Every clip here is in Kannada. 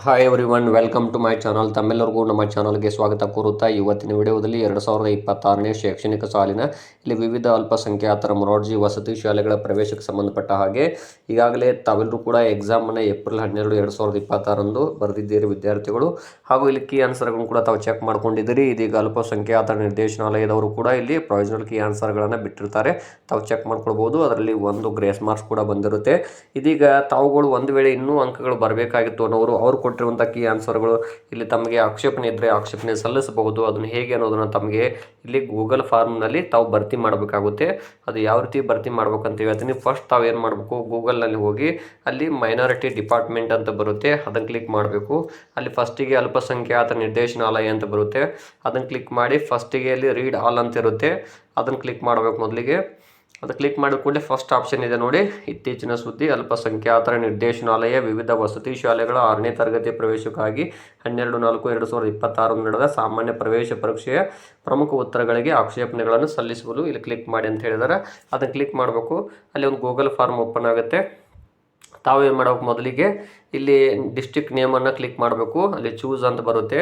Hi everyone, welcome to my channel. ತಮ್ಮೆಲ್ಲರಿಗೂ ನಮ್ಮ ಚಾನಲ್ಗೆ ಸ್ವಾಗತ ಕೋರುತ್ತಾ ಇವತ್ತಿನ ವಿಡಿಯೋದಲ್ಲಿ 2026ನೇ ಶೈಕ್ಷಣಿಕ ಸಾಲಿನ ಇಲ್ಲಿ ವಿವಿಧ ಅಲ್ಪಸಂಖ್ಯಾತರ ಮೊರಾರ್ಜಿ ವಸತಿ ಶಾಲೆಗಳ ಪ್ರವೇಶಕ್ಕೆ ಸಂಬಂಧಪಟ್ಟ ಹಾಗೆ ಈಗಾಗಲೇ ತಾವೆಲ್ಲರೂ ಕೂಡ ಎಕ್ಸಾಮನ್ನು ಏಪ್ರಿಲ್ 12, 2026ರಂದು ಬರೆದಿದ್ದೀರಿ ವಿದ್ಯಾರ್ಥಿಗಳು. ಹಾಗೂ ಇಲ್ಲಿ ಕೀ ಆನ್ಸರ್ಗಳನ್ನು ಕೂಡ ತಾವು ಚೆಕ್ ಮಾಡ್ಕೊಂಡಿದ್ದೀರಿ. ಇದೀಗ ಅಲ್ಪಸಂಖ್ಯಾತರ ನಿರ್ದೇಶನಾಲಯದವರು ಕೂಡ ಇಲ್ಲಿ ಪ್ರೊವಿಷನಲ್ ಕೀ ಆನ್ಸರ್ಗಳನ್ನು ಬಿಟ್ಟಿರ್ತಾರೆ, ತಾವು ಚೆಕ್ ಮಾಡ್ಕೊಳ್ಬೋದು. ಅದರಲ್ಲಿ ಒಂದು ಗ್ರೇಸ್ ಮಾರ್ಕ್ಸ್ ಕೂಡ ಬಂದಿರುತ್ತೆ. ಇದೀಗ ತಾವುಗಳು ಒಂದು ವೇಳೆ ಇನ್ನೂ ಅಂಕಗಳು ಬರಬೇಕಾಗಿತ್ತು ಅನ್ನೋರು ಅವ್ರು ಕೊಟ್ಟಿರುವಂಥ ಕೀ ಆನ್ಸರ್ಗಳು ಇಲ್ಲಿ ತಮಗೆ ಆಕ್ಷೇಪಣೆ ಇದ್ದರೆ ಆಕ್ಷೇಪಣೆ ಸಲ್ಲಿಸಬಹುದು. ಅದನ್ನು ಹೇಗೆ ಅನ್ನೋದನ್ನು ತಮಗೆ ಇಲ್ಲಿ ಗೂಗಲ್ ಫಾರ್ಮ್ನಲ್ಲಿ ತಾವು ಭರ್ತಿ ಮಾಡಬೇಕಾಗುತ್ತೆ. ಅದು ಯಾವ ರೀತಿ ಭರ್ತಿ ಮಾಡ್ಬೇಕಂತ ಹೇಳ್ತೀನಿ. ಫಸ್ಟ್ ತಾವು ಏನು ಮಾಡಬೇಕು, ಗೂಗಲ್ನಲ್ಲಿ ಹೋಗಿ ಅಲ್ಲಿ ಮೈನಾರಿಟಿ ಡಿಪಾರ್ಟ್ಮೆಂಟ್ ಅಂತ ಬರುತ್ತೆ, ಅದನ್ನು ಕ್ಲಿಕ್ ಮಾಡಬೇಕು. ಅಲ್ಲಿ ಫಸ್ಟಿಗೆ ಅಲ್ಪಸಂಖ್ಯಾತ ನಿರ್ದೇಶನಾಲಯ ಅಂತ ಬರುತ್ತೆ, ಅದನ್ನು ಕ್ಲಿಕ್ ಮಾಡಿ ಫಸ್ಟಿಗೆ ಅಲ್ಲಿ ರೀಡ್ ಆಲ್ ಅಂತ ಇರುತ್ತೆ, ಅದನ್ನು ಕ್ಲಿಕ್ ಮಾಡಬೇಕು. ಮೊದಲಿಗೆ ಅದು ಕ್ಲಿಕ್ ಮಾಡಿದ ಕೂಡಲೇ ಫಸ್ಟ್ ಆಪ್ಷನ್ ಇದೆ ನೋಡಿ, ಇತ್ತೀಚಿನ ಸುದ್ದಿ: ಅಲ್ಪಸಂಖ್ಯಾತರ ನಿರ್ದೇಶನಾಲಯ ವಿವಿಧ ವಸತಿ ಶಾಲೆಗಳ 6ನೇ ತರಗತಿ ಪ್ರವೇಶಕ್ಕಾಗಿ 12/4/2026 ನಡೆದ ಸಾಮಾನ್ಯ ಪ್ರವೇಶ ಪರೀಕ್ಷೆಯ ಪ್ರಮುಖ ಉತ್ತರಗಳಿಗೆ ಆಕ್ಷೇಪಣೆಗಳನ್ನು ಸಲ್ಲಿಸಲು ಇಲ್ಲಿ ಕ್ಲಿಕ್ ಮಾಡಿ ಅಂತ ಹೇಳಿದಾರೆ. ಅದನ್ನು ಕ್ಲಿಕ್ ಮಾಡಬೇಕು. ಅಲ್ಲಿ ಒಂದು ಗೂಗಲ್ ಫಾರ್ಮ್ ಓಪನ್ ಆಗುತ್ತೆ. ತಾವೇನು ಮಾಡಬೇಕು, ಮೊದಲಿಗೆ ಇಲ್ಲಿ ಡಿಸ್ಟ್ರಿಕ್ಟ್ ನೇಮನ್ನು ಕ್ಲಿಕ್ ಮಾಡಬೇಕು. ಅಲ್ಲಿ ಚೂಸ್ ಅಂತ ಬರುತ್ತೆ.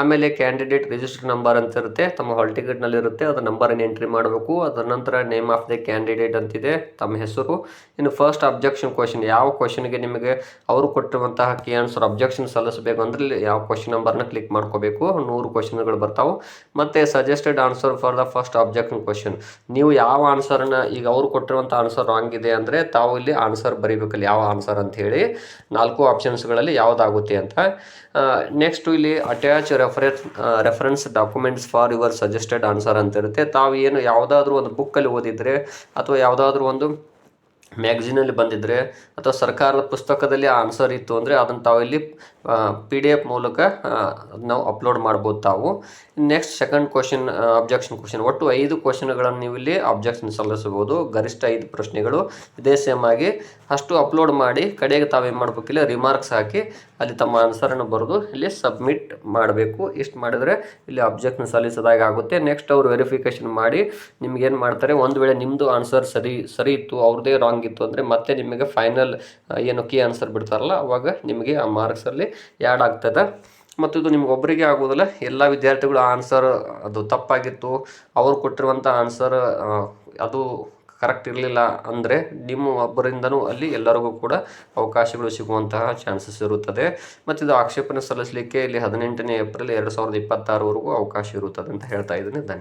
ಆಮೇಲೆ ಕ್ಯಾಂಡಿಡೇಟ್ ರಿಜಿಸ್ಟರ್ ನಂಬರ್ ಅಂತ ಇರುತ್ತೆ, ತಮ್ಮ ಹಾಲ್ ಟಿಕೆಟ್ನಲ್ಲಿ ಇರುತ್ತೆ, ಅದು ನಂಬರನ್ನು ಎಂಟ್ರಿ ಮಾಡಬೇಕು. ಅದರ ನಂತರ ನೇಮ್ ಆಫ್ ದ ಕ್ಯಾಂಡಿಡೇಟ್ ಅಂತಿದೆ, ತಮ್ಮ ಹೆಸರು. ಇನ್ನು ಫಸ್ಟ್ ಅಬ್ಜೆಕ್ಷನ್ ಕ್ವಶನ್, ಯಾವ ಕ್ವಶನ್ಗೆ ನಿಮಗೆ ಅವರು ಕೊಟ್ಟಿರುವಂತಹ ಕೀ ಆನ್ಸರ್ ಅಬ್ಜೆಕ್ಷನ್ ಸಲ್ಲಿಸಬೇಕು ಅಂದರೆ ಯಾವ ಕ್ವಶನ್ ನಂಬರ್ನ ಕ್ಲಿಕ್ ಮಾಡ್ಕೋಬೇಕು. 100 ಕ್ವಶನ್ಗಳು ಬರ್ತಾವೆ. ಮತ್ತು suggested answer for the first objection question, ನೀವು ಯಾವ ಆನ್ಸರ್ನ ಈಗ ಅವರು ಕೊಟ್ಟಿರುವಂಥ ಆನ್ಸರ್ ರಾಂಗ್ ಇದೆ ಅಂದರೆ ತಾವು ಇಲ್ಲಿ ಆನ್ಸರ್ ಬರೀಬೇಕಲ್ಲಿ ಯಾವ ಆನ್ಸರ್ ಅಂತ ಹೇಳಿ 4 ಆಪ್ಷನ್ಸ್ಗಳಲ್ಲಿ ಯಾವುದಾಗುತ್ತೆ ಅಂತ. ನೆಕ್ಸ್ಟ್ ಇಲ್ಲಿ attach reference documents for your suggested answer ಅಂತ ಇರುತ್ತೆ. ತಾವು ಏನು ಯಾವುದಾದ್ರೂ ಒಂದು ಬುಕ್ಕಲ್ಲಿ ಓದಿದರೆ ಅಥವಾ ಯಾವುದಾದ್ರೂ ಒಂದು ಮ್ಯಾಗ್ಝಿನಲ್ಲಿ ಬಂದಿದ್ದರೆ ಅಥವಾ ಸರ್ಕಾರದ ಪುಸ್ತಕದಲ್ಲಿ ಆನ್ಸರ್ ಇತ್ತು ಅಂದರೆ ಅದನ್ನು ತಾವು ಇಲ್ಲಿ PDF ಮೂಲಕ ನಾವು ಅಪ್ಲೋಡ್ ಮಾಡ್ಬೋದು ತಾವು. Next second question, objection question. ಒಟ್ಟು 5 ಕ್ವಶನ್ಗಳನ್ನು ನೀವು ಇಲ್ಲಿ ಅಬ್ಜೆಕ್ಷನ್ ಸಲ್ಲಿಸಬಹುದು. ಗರಿಷ್ಠ 5 ಪ್ರಶ್ನೆಗಳು ಇದೇ ಸೇಮ್ ಆಗಿ ಅಷ್ಟು ಅಪ್ಲೋಡ್ ಮಾಡಿ ಕಡೆಗೆ ತಾವೇನು ಮಾಡಬೇಕಿಲ್ಲ ರಿಮಾರ್ಕ್ಸ್ ಹಾಕಿ ಅಲ್ಲಿ ತಮ್ಮ ಆನ್ಸರನ್ನು ಬರೆದು ಇಲ್ಲಿ ಸಬ್ಮಿಟ್ ಮಾಡಬೇಕು. ಇಷ್ಟು ಮಾಡಿದರೆ ಇಲ್ಲಿ ಅಬ್ಜೆಕ್ಷನ್ ಸಲ್ಲಿಸೋದಾಗಿ ಆಗುತ್ತೆ. ನೆಕ್ಸ್ಟ್ ಅವರು ವೆರಿಫಿಕೇಷನ್ ಮಾಡಿ ನಿಮ್ಗೇನು ಮಾಡ್ತಾರೆ, ಒಂದು ವೇಳೆ ನಿಮ್ಮದು ಆನ್ಸರ್ ಸರಿ ಇತ್ತು, ಅವ್ರದ್ದೇ ರಾಂಗ್ ಇತ್ತು ಅಂದರೆ ಮತ್ತೆ ನಿಮಗೆ ಫೈನಲ್ ಏನು ಕೀ ಆನ್ಸರ್ ಬಿಡ್ತಾರಲ್ಲ ಅವಾಗ ನಿಮಗೆ ಆ ಮಾರ್ಕ್ಸಲ್ಲಿ ಆ್ಯಡ್ ಆಗ್ತದೆ. ಮತ್ತು ಇದು ನಿಮ್ಗೆ ಒಬ್ಬರಿಗೆ ಆಗೋದಿಲ್ಲ, ಎಲ್ಲ ವಿದ್ಯಾರ್ಥಿಗಳು ಆನ್ಸರ್ ಅದು ತಪ್ಪಾಗಿತ್ತು, ಅವ್ರು ಕೊಟ್ಟಿರುವಂಥ ಆನ್ಸರ್ ಅದು ಕರೆಕ್ಟ್ ಇರಲಿಲ್ಲ ಅಂದರೆ ನಿಮ್ಮ ಒಬ್ಬರಿಂದನೂ ಅಲ್ಲಿ ಎಲ್ಲರಿಗೂ ಕೂಡ ಅವಕಾಶಗಳು ಸಿಗುವಂತಹ ಚಾನ್ಸಸ್ ಇರುತ್ತದೆ. ಮತ್ತು ಇದು ಆಕ್ಷೇಪಣೆ ಸಲ್ಲಿಸಲಿಕ್ಕೆ ಇಲ್ಲಿ 18ನೇ ಏಪ್ರಿಲ್ 2026ವರೆಗೂ ಅವಕಾಶ ಇರುತ್ತದೆ ಅಂತ ಹೇಳ್ತಾ ಇದ್ದೀನಿ. ಧನ್ಯವಾದ.